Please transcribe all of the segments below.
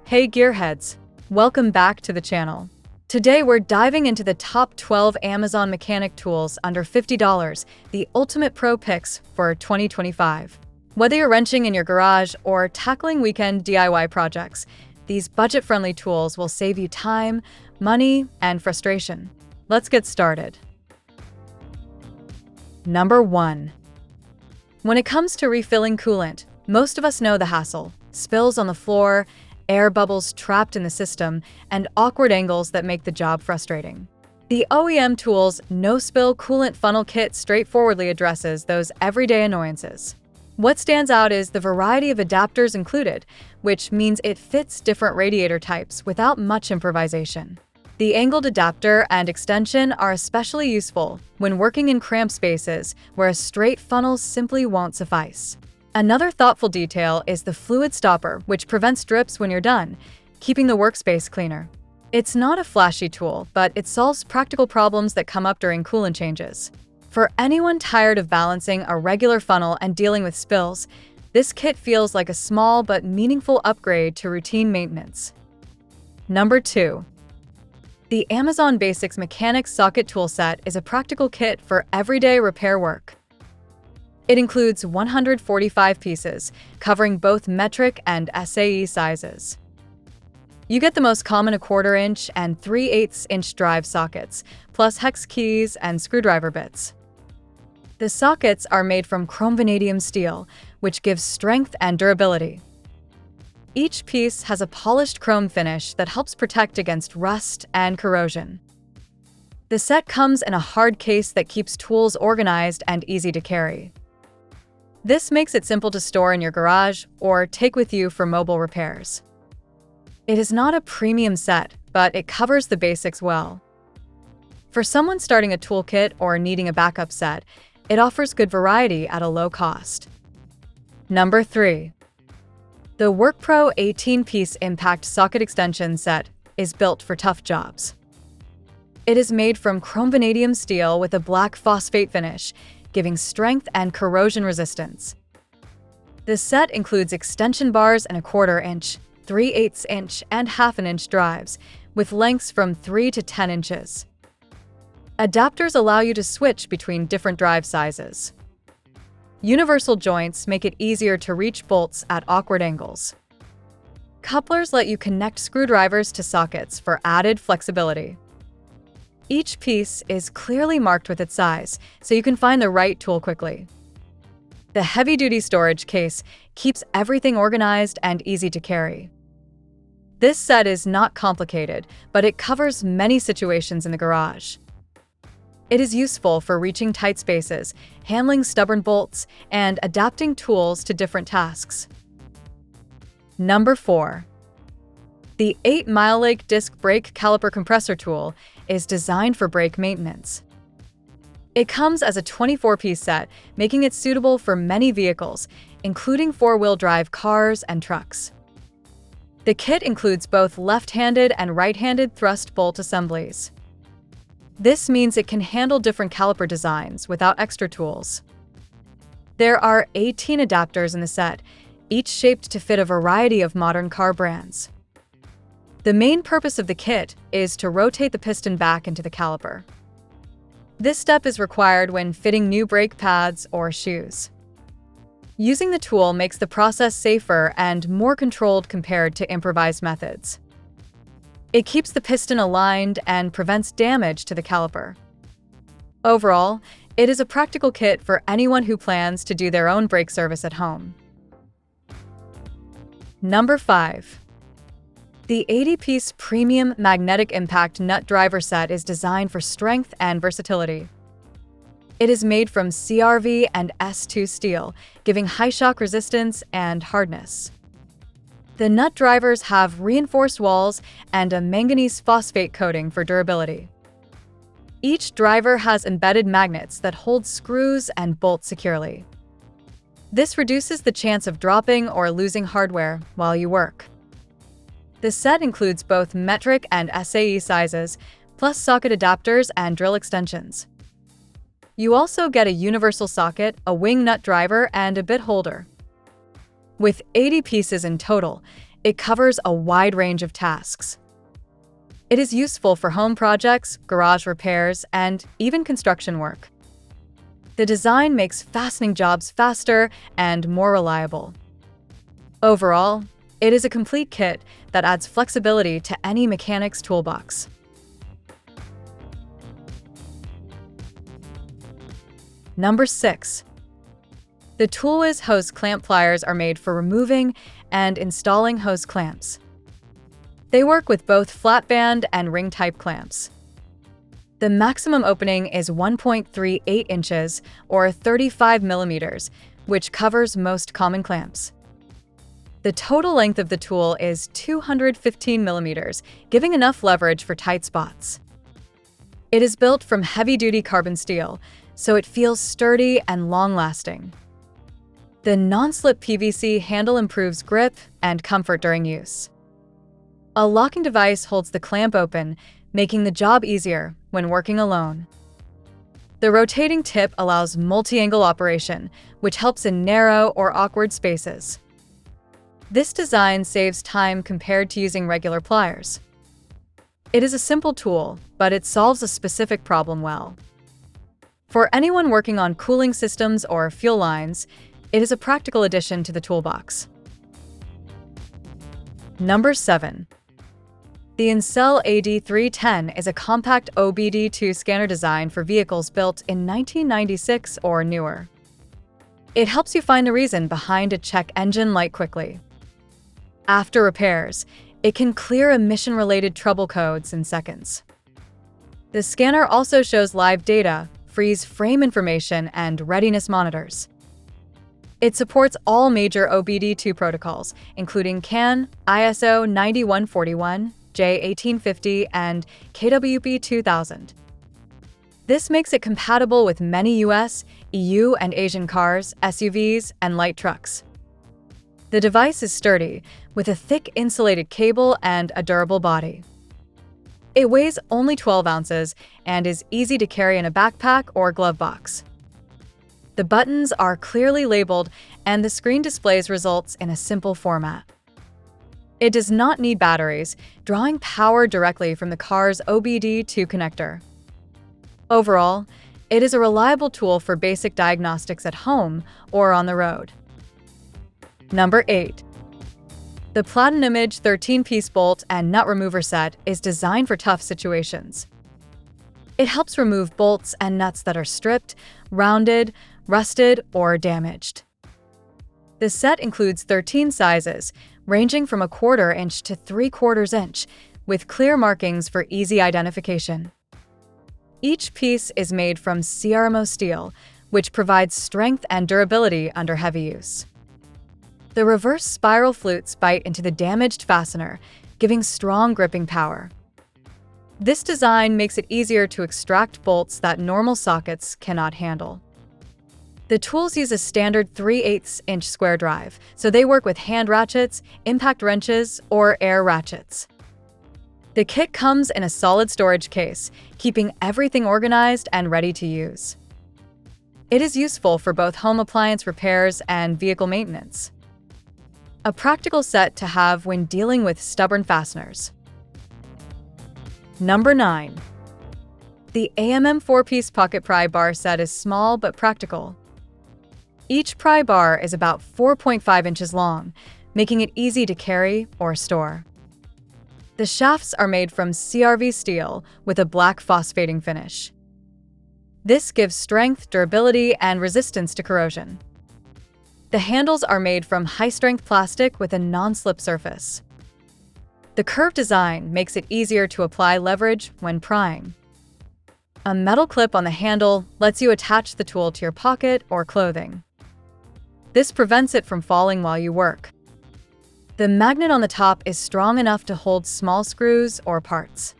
Hey gearheads, welcome back to the channel. Today we're diving into the top 12 Amazon mechanic tools under $50, the ultimate pro picks for 2025. Whether you're wrenching in your garage or tackling weekend DIY projects, these budget-friendly tools will save you time, money, and frustration. Let's get started. Number 1. When it comes to refilling coolant, most of us know the hassle: spills on the floor, air bubbles trapped in the system, and awkward angles that make the job frustrating. The OEM Tools No-Spill Coolant Funnel Kit straightforwardly addresses those everyday annoyances. What stands out is the variety of adapters included, which means it fits different radiator types without much improvisation. The angled adapter and extension are especially useful when working in cramped spaces where a straight funnel simply won't suffice. Another thoughtful detail is the fluid stopper, which prevents drips when you're done, keeping the workspace cleaner. It's not a flashy tool, but it solves practical problems that come up during coolant changes. For anyone tired of balancing a regular funnel and dealing with spills, this kit feels like a small but meaningful upgrade to routine maintenance. Number 2. The Amazon Basics Mechanics Socket Toolset is a practical kit for everyday repair work. It includes 145 pieces, covering both metric and SAE sizes. You get the most common 1/4 inch and 3/8 inch drive sockets, plus hex keys and screwdriver bits. The sockets are made from chrome vanadium steel, which gives strength and durability. Each piece has a polished chrome finish that helps protect against rust and corrosion. The set comes in a hard case that keeps tools organized and easy to carry. This makes it simple to store in your garage or take with you for mobile repairs. It is not a premium set, but it covers the basics well. For someone starting a toolkit or needing a backup set, it offers good variety at a low cost. Number 3. The WorkPro 18-piece Impact Socket Extension Set is built for tough jobs. It is made from chrome vanadium steel with a black phosphate finish, giving strength and corrosion resistance. The set includes extension bars and 1/4 inch, 3/8 inch, and 1/2 inch drives, with lengths from 3 to 10 inches. Adapters allow you to switch between different drive sizes. Universal joints make it easier to reach bolts at awkward angles. Couplers let you connect screwdrivers to sockets for added flexibility. Each piece is clearly marked with its size, so you can find the right tool quickly. The heavy-duty storage case keeps everything organized and easy to carry. This set is not complicated, but it covers many situations in the garage. It is useful for reaching tight spaces, handling stubborn bolts, and adapting tools to different tasks. Number 4. The 8 Mile Lake Disc Brake Caliper Compressor Tool is designed for brake maintenance. It comes as a 24-piece set, making it suitable for many vehicles, including 4-wheel drive cars and trucks. The kit includes both left-handed and right-handed thrust bolt assemblies. This means it can handle different caliper designs without extra tools. There are 18 adapters in the set, each shaped to fit a variety of modern car brands. The main purpose of the kit is to rotate the piston back into the caliper. This step is required when fitting new brake pads or shoes. Using the tool makes the process safer and more controlled compared to improvised methods. It keeps the piston aligned and prevents damage to the caliper. Overall, it is a practical kit for anyone who plans to do their own brake service at home. Number 5. The 80-piece Premium Magnetic Impact Nut Driver Set is designed for strength and versatility. It is made from CRV and S2 steel, giving high shock resistance and hardness. The nut drivers have reinforced walls and a manganese phosphate coating for durability. Each driver has embedded magnets that hold screws and bolts securely. This reduces the chance of dropping or losing hardware while you work. The set includes both metric and SAE sizes, plus socket adapters and drill extensions. You also get a universal socket, a wing nut driver, and a bit holder. With 80 pieces in total, It covers a wide range of tasks. It is useful for home projects, garage repairs, and even construction work. The design makes fastening jobs faster and more reliable. Overall, it is a complete kit that adds flexibility to any mechanic's toolbox. Number 6. The ToolWhiz hose clamp pliers are made for removing and installing hose clamps. They work with both flat band and ring-type clamps. The maximum opening is 1.38 inches or 35 millimeters, which covers most common clamps. The total length of the tool is 215 millimeters, giving enough leverage for tight spots. It is built from heavy-duty carbon steel, so it feels sturdy and long-lasting. The non-slip PVC handle improves grip and comfort during use. A locking device holds the clamp open, making the job easier when working alone. The rotating tip allows multi-angle operation, which helps in narrow or awkward spaces. This design saves time compared to using regular pliers. It is a simple tool, but it solves a specific problem well. For anyone working on cooling systems or fuel lines, it is a practical addition to the toolbox. Number 7. The Incel AD310 is a compact OBD2 scanner designed for vehicles built in 1996 or newer. It helps you find the reason behind a check engine light quickly. After repairs, it can clear emission-related trouble codes in seconds. The scanner also shows live data, freeze frame information, and readiness monitors. It supports all major OBD2 protocols, including CAN, ISO 9141, J1850, and KWP 2000. This makes it compatible with many US, EU, and Asian cars, SUVs, and light trucks. The device is sturdy, with a thick insulated cable and a durable body. It weighs only 12 ounces and is easy to carry in a backpack or glove box. The buttons are clearly labeled, and the screen displays results in a simple format. It does not need batteries, drawing power directly from the car's OBD2 connector. Overall, it is a reliable tool for basic diagnostics at home or on the road. Number 8. The Platinumage 13-piece bolt and nut remover set is designed for tough situations. It helps remove bolts and nuts that are stripped, rounded, rusted, or damaged. The set includes 13 sizes, ranging from 1/4 inch to 3/4 inch, with clear markings for easy identification. Each piece is made from CRMO steel, which provides strength and durability under heavy use. The reverse spiral flutes bite into the damaged fastener, giving strong gripping power. This design makes it easier to extract bolts that normal sockets cannot handle. The tools use a standard 3/8 inch square drive, so they work with hand ratchets, impact wrenches, or air ratchets. The kit comes in a solid storage case, keeping everything organized and ready to use. It is useful for both home appliance repairs and vehicle maintenance. A practical set to have when dealing with stubborn fasteners. Number 9. The AMM 4-piece pocket pry bar set is small but practical. Each pry bar is about 4.5 inches long, making it easy to carry or store. The shafts are made from CRV steel with a black phosphating finish. This gives strength, durability, and resistance to corrosion. The handles are made from high-strength plastic with a non-slip surface. The curved design makes it easier to apply leverage when prying. A metal clip on the handle lets you attach the tool to your pocket or clothing. This prevents it from falling while you work. The magnet on the top is strong enough to hold small screws or parts.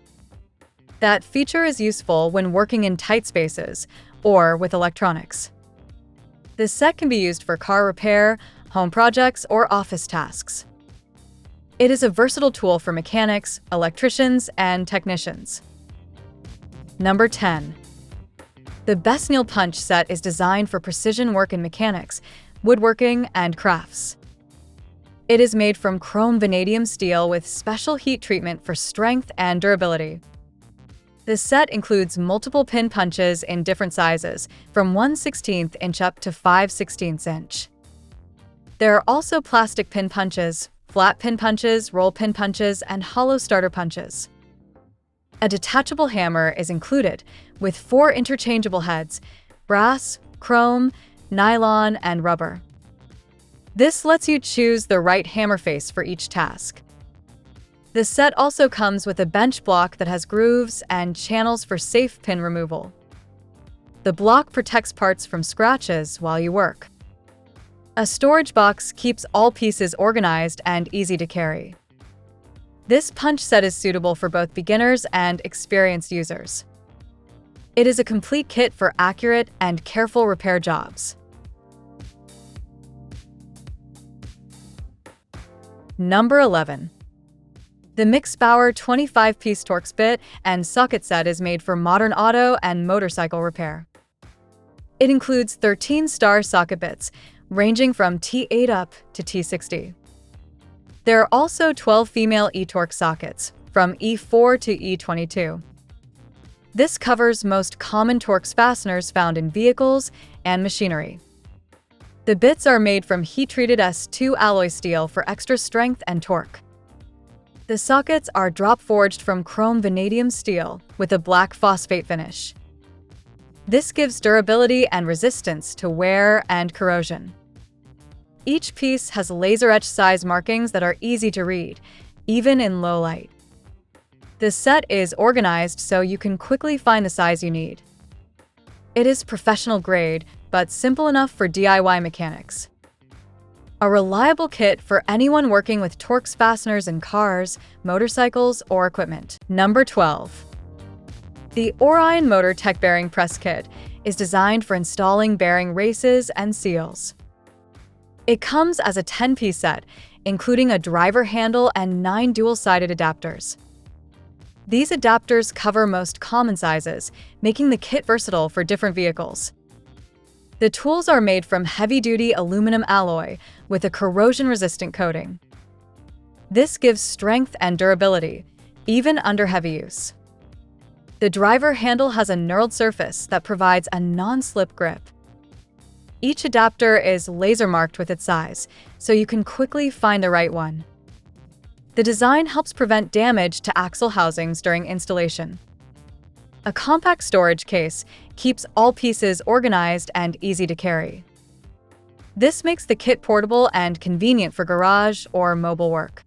That feature is useful when working in tight spaces or with electronics. This set can be used for car repair, home projects, or office tasks. It is a versatile tool for mechanics, electricians, and technicians. Number 10. The Besnil Punch set is designed for precision work in mechanics, woodworking, and crafts. It is made from chrome vanadium steel with special heat treatment for strength and durability. This set includes multiple pin punches in different sizes, from 1/16 inch up to 5/16 inch. There are also plastic pin punches, flat pin punches, roll pin punches, and hollow starter punches. A detachable hammer is included, with 4 interchangeable heads: brass, chrome, nylon, and rubber. This lets you choose the right hammer face for each task. The set also comes with a bench block that has grooves and channels for safe pin removal. The block protects parts from scratches while you work. A storage box keeps all pieces organized and easy to carry. This punch set is suitable for both beginners and experienced users. It is a complete kit for accurate and careful repair jobs. Number 11. The Mixbauer 25-piece Torx bit and socket set is made for modern auto and motorcycle repair. It includes 13 star socket bits, ranging from T8 up to T60. There are also 12 female eTorx sockets, from E4 to E22. This covers most common Torx fasteners found in vehicles and machinery. The bits are made from heat-treated S2 alloy steel for extra strength and torque. The sockets are drop-forged from chrome vanadium steel with a black phosphate finish. This gives durability and resistance to wear and corrosion. Each piece has laser-etched size markings that are easy to read, even in low light. The set is organized so you can quickly find the size you need. It is professional grade, but simple enough for DIY mechanics. A reliable kit for anyone working with Torx fasteners in cars, motorcycles, or equipment. Number 12. The Orion Motor Tech Bearing Press Kit is designed for installing bearing races and seals. It comes as a 10-piece set, including a driver handle and 9 dual-sided adapters. These adapters cover most common sizes, making the kit versatile for different vehicles. The tools are made from heavy-duty aluminum alloy with a corrosion-resistant coating. This gives strength and durability, even under heavy use. The driver handle has a knurled surface that provides a non-slip grip. Each adapter is laser-marked with its size, so you can quickly find the right one. The design helps prevent damage to axle housings during installation. A compact storage case keeps all pieces organized and easy to carry. This makes the kit portable and convenient for garage or mobile work.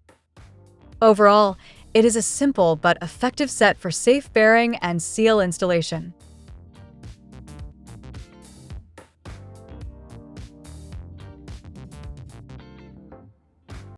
Overall, it is a simple but effective set for safe bearing and seal installation.